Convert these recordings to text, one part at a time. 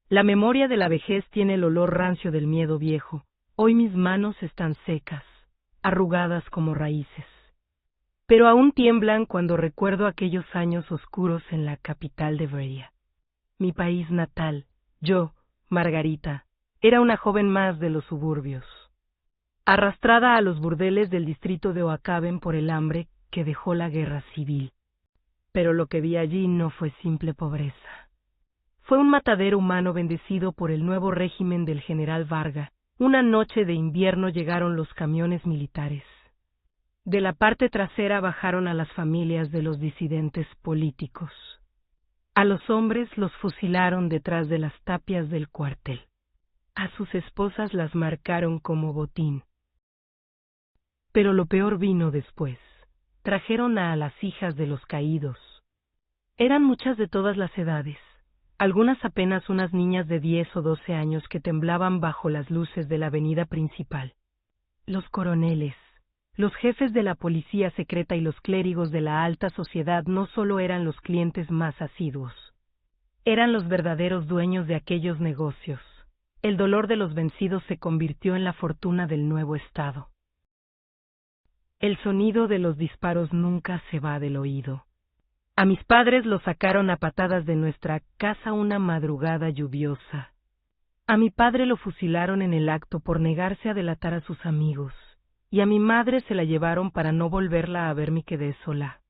La memoria de la vejez tiene el olor rancio del miedo viejo. Hoy mis manos están secas, arrugadas como raíces. Pero aún tiemblan cuando recuerdo aquellos años oscuros en la capital de Beria. Mi país natal, yo, Margarita, era una joven más de los suburbios, arrastrada a los burdeles del distrito de Oacaben por el hambre que dejó la guerra civil. Pero lo que vi allí no fue simple pobreza. Fue un matadero humano bendecido por el nuevo régimen del general Varga. Una noche de invierno llegaron los camiones militares. De la parte trasera bajaron a las familias de los disidentes políticos. A los hombres los fusilaron detrás de las tapias del cuartel. A sus esposas las marcaron como botín. Pero lo peor vino después. Trajeron a las hijas de los caídos. Eran muchas de todas las edades, algunas apenas unas niñas de 10 o 12 años que temblaban bajo las luces de la avenida principal. Los coroneles, los jefes de la policía secreta y los clérigos de la alta sociedad no solo eran los clientes más asiduos, eran los verdaderos dueños de aquellos negocios. El dolor de los vencidos se convirtió en la fortuna del nuevo Estado. El sonido de los disparos nunca se va del oído. A mis padres los sacaron a patadas de nuestra casa una madrugada lluviosa. A mi padre lo fusilaron en el acto por negarse a delatar a sus amigos, y a mi madre se la llevaron para no volverla a ver. Me quedé sola,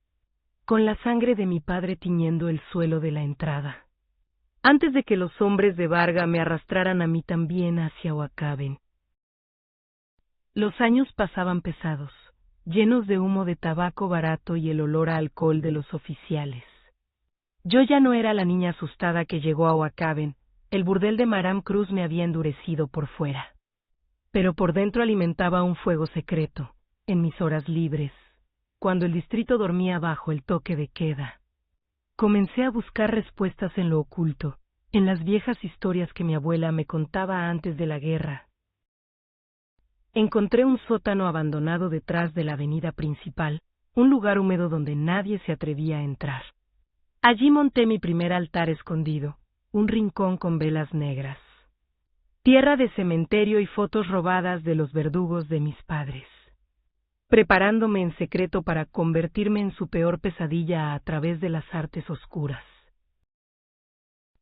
con la sangre de mi padre tiñendo el suelo de la entrada, antes de que los hombres de Varga me arrastraran a mí también hacia Oacaben. Los años pasaban pesados, llenos de humo de tabaco barato y el olor a alcohol de los oficiales. Yo ya no era la niña asustada que llegó a Oacaben. El burdel de Maram Cruz me había endurecido por fuera, pero por dentro alimentaba un fuego secreto, en mis horas libres, cuando el distrito dormía bajo el toque de queda. Comencé a buscar respuestas en lo oculto, en las viejas historias que mi abuela me contaba antes de la guerra. Encontré un sótano abandonado detrás de la avenida principal, un lugar húmedo donde nadie se atrevía a entrar. Allí monté mi primer altar escondido, un rincón con velas negras, tierra de cementerio y fotos robadas de los verdugos de mis padres, preparándome en secreto para convertirme en su peor pesadilla a través de las artes oscuras.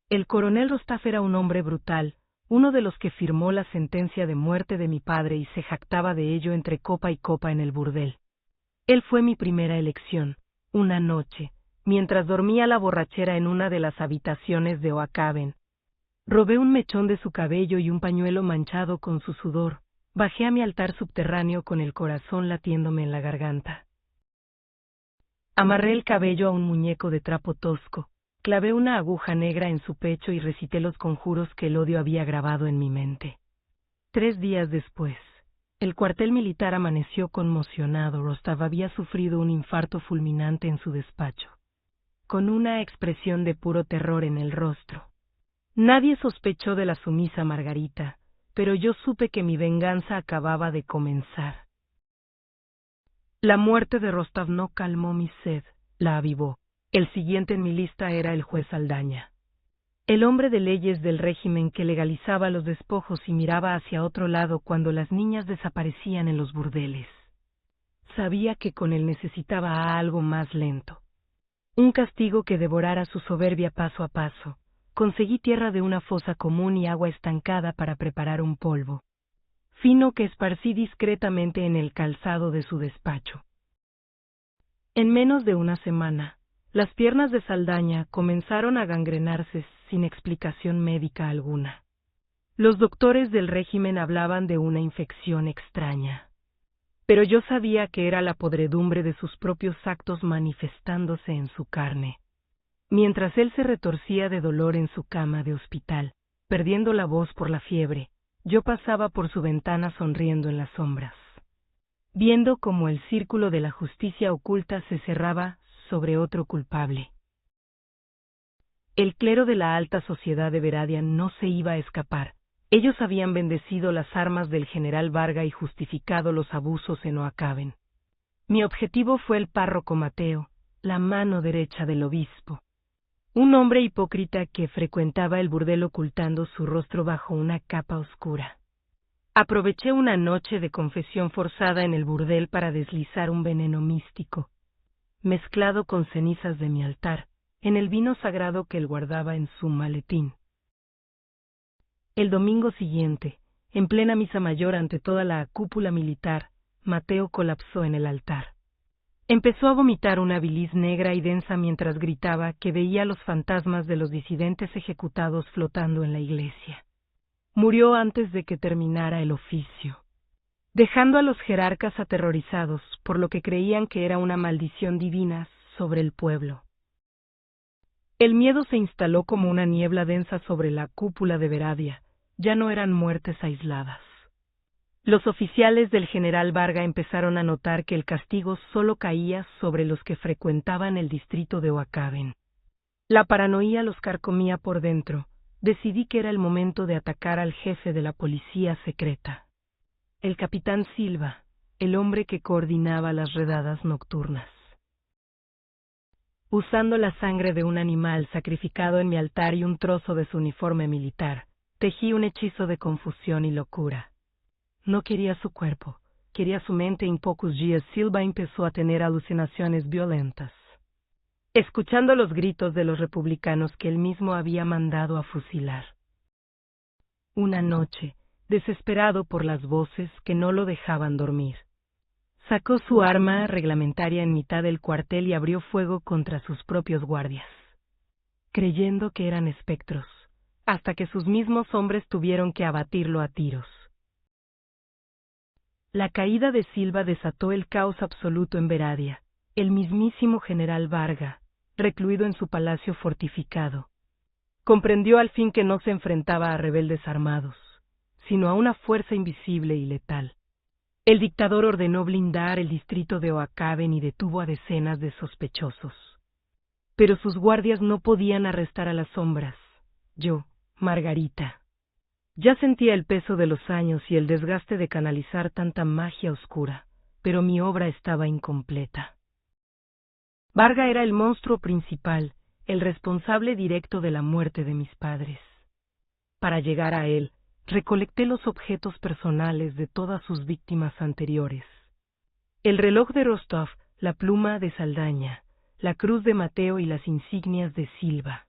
El coronel Rostaf era un hombre brutal, uno de los que firmó la sentencia de muerte de mi padre y se jactaba de ello entre copa y copa en el burdel. Él fue mi primera elección. Una noche, mientras dormía la borrachera en una de las habitaciones de Oacaben, robé un mechón de su cabello y un pañuelo manchado con su sudor. Bajé a mi altar subterráneo con el corazón latiéndome en la garganta. Amarré el cabello a un muñeco de trapo tosco. Clavé una aguja negra en su pecho y recité los conjuros que el odio había grabado en mi mente. 3 días después, el cuartel militar amaneció conmocionado. Rostaf había sufrido un infarto fulminante en su despacho, con una expresión de puro terror en el rostro. Nadie sospechó de la sumisa Margarita, pero yo supe que mi venganza acababa de comenzar. La muerte de Rostaf no calmó mi sed, la avivó. El siguiente en mi lista era el juez Saldaña, el hombre de leyes del régimen que legalizaba los despojos y miraba hacia otro lado cuando las niñas desaparecían en los burdeles. Sabía que con él necesitaba algo más lento, un castigo que devorara su soberbia paso a paso. Conseguí tierra de una fosa común y agua estancada para preparar un polvo fino que esparcí discretamente en el calzado de su despacho. En menos de una semana, las piernas de Saldaña comenzaron a gangrenarse sin explicación médica alguna. Los doctores del régimen hablaban de una infección extraña, pero yo sabía que era la podredumbre de sus propios actos manifestándose en su carne. Mientras él se retorcía de dolor en su cama de hospital, perdiendo la voz por la fiebre, yo pasaba por su ventana sonriendo en las sombras, viendo cómo el círculo de la justicia oculta se cerraba sobre otro culpable. El clero de la alta sociedad de Veradia no se iba a escapar. Ellos habían bendecido las armas del general Varga y justificado los abusos en Oacaben. Mi objetivo fue el párroco Mateo, la mano derecha del obispo. Un hombre hipócrita que frecuentaba el burdel ocultando su rostro bajo una capa oscura. Aproveché una noche de confesión forzada en el burdel para deslizar un veneno místico, mezclado con cenizas de mi altar, en el vino sagrado que él guardaba en su maletín. El domingo siguiente, en plena misa mayor ante toda la cúpula militar, Mateo colapsó en el altar. Empezó a vomitar una bilis negra y densa mientras gritaba que veía los fantasmas de los disidentes ejecutados flotando en la iglesia. Murió antes de que terminara el oficio, dejando a los jerarcas aterrorizados por lo que creían que era una maldición divina sobre el pueblo. El miedo se instaló como una niebla densa sobre la cúpula de Veravia. Ya no eran muertes aisladas. Los oficiales del general Varga empezaron a notar que el castigo solo caía sobre los que frecuentaban el distrito de Oacaben. La paranoia los carcomía por dentro. Decidí que era el momento de atacar al jefe de la policía secreta, el capitán Silva, el hombre que coordinaba las redadas nocturnas. Usando la sangre de un animal sacrificado en mi altar y un trozo de su uniforme militar, tejí un hechizo de confusión y locura. No quería su cuerpo, quería su mente y en pocos días Silva empezó a tener alucinaciones violentas. Escuchando los gritos de los republicanos que él mismo había mandado a fusilar. Una noche, desesperado por las voces que no lo dejaban dormir, sacó su arma reglamentaria en mitad del cuartel y abrió fuego contra sus propios guardias, creyendo que eran espectros, hasta que sus mismos hombres tuvieron que abatirlo a tiros. La caída de Silva desató el caos absoluto en Veravia. El mismísimo general Varga, recluido en su palacio fortificado, comprendió al fin que no se enfrentaba a rebeldes armados, sino a una fuerza invisible y letal. El dictador ordenó blindar el distrito de Oacaben y detuvo a decenas de sospechosos. Pero sus guardias no podían arrestar a las sombras. Yo, Margarita, ya sentía el peso de los años y el desgaste de canalizar tanta magia oscura, pero mi obra estaba incompleta. Varga era el monstruo principal, el responsable directo de la muerte de mis padres. Para llegar a él, recolecté los objetos personales de todas sus víctimas anteriores. El reloj de Rostov, la pluma de Saldaña, la cruz de Mateo y las insignias de Silva.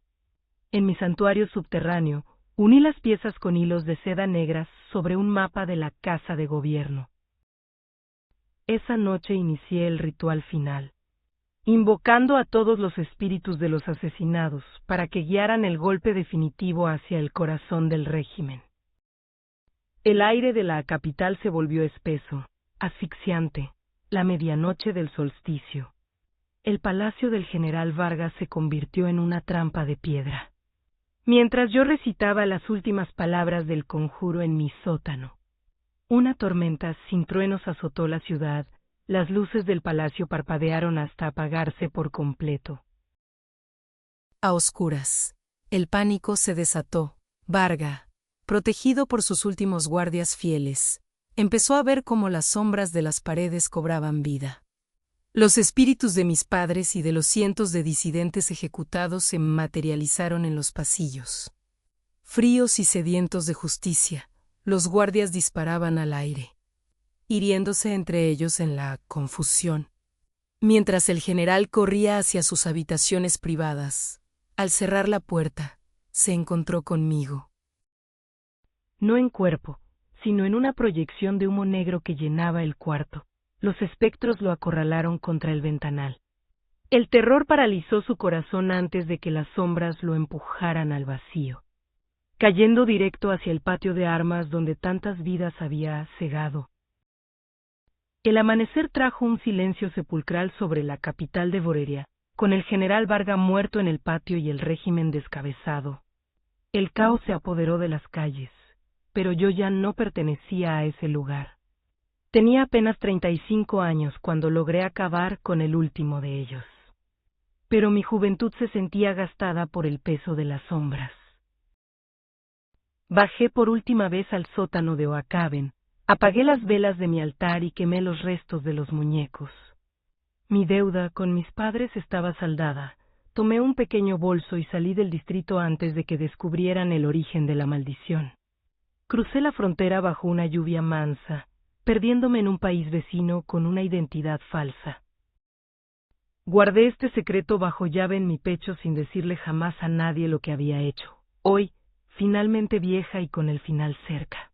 En mi santuario subterráneo, uní las piezas con hilos de seda negras sobre un mapa de la Casa de Gobierno. Esa noche inicié el ritual final, invocando a todos los espíritus de los asesinados para que guiaran el golpe definitivo hacia el corazón del régimen. El aire de la capital se volvió espeso, asfixiante, la medianoche del solsticio. El palacio del general Vargas se convirtió en una trampa de piedra. Mientras yo recitaba las últimas palabras del conjuro en mi sótano, una tormenta sin truenos azotó la ciudad. Las luces del palacio parpadearon hasta apagarse por completo. A oscuras, el pánico se desató. Varga, protegido por sus últimos guardias fieles, empezó a ver cómo las sombras de las paredes cobraban vida. Los espíritus de mis padres y de los cientos de disidentes ejecutados se materializaron en los pasillos. Fríos y sedientos de justicia, los guardias disparaban al aire, hiriéndose entre ellos en la confusión. Mientras el general corría hacia sus habitaciones privadas, al cerrar la puerta, se encontró conmigo. No en cuerpo, sino en una proyección de humo negro que llenaba el cuarto. Los espectros lo acorralaron contra el ventanal. El terror paralizó su corazón antes de que las sombras lo empujaran al vacío, cayendo directo hacia el patio de armas donde tantas vidas había cegado. El amanecer trajo un silencio sepulcral sobre la capital de Voreria, con el general Varga muerto en el patio y el régimen descabezado. El caos se apoderó de las calles, pero yo ya no pertenecía a ese lugar. Tenía apenas 35 años cuando logré acabar con el último de ellos. Pero mi juventud se sentía gastada por el peso de las sombras. Bajé por última vez al sótano de Oacaben, apagué las velas de mi altar y quemé los restos de los muñecos. Mi deuda con mis padres estaba saldada, Tomé un pequeño bolso y salí del distrito antes de que descubrieran el origen de la maldición. Crucé la frontera bajo una lluvia mansa, perdiéndome en un país vecino con una identidad falsa. Guardé este secreto bajo llave en mi pecho sin decirle jamás a nadie lo que había hecho. Hoy, finalmente vieja y con el final cerca,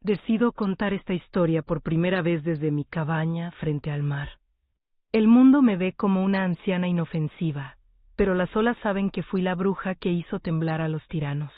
decido contar esta historia por primera vez desde mi cabaña frente al mar. El mundo me ve como una anciana inofensiva, pero las olas saben que fui la bruja que hizo temblar a los tiranos.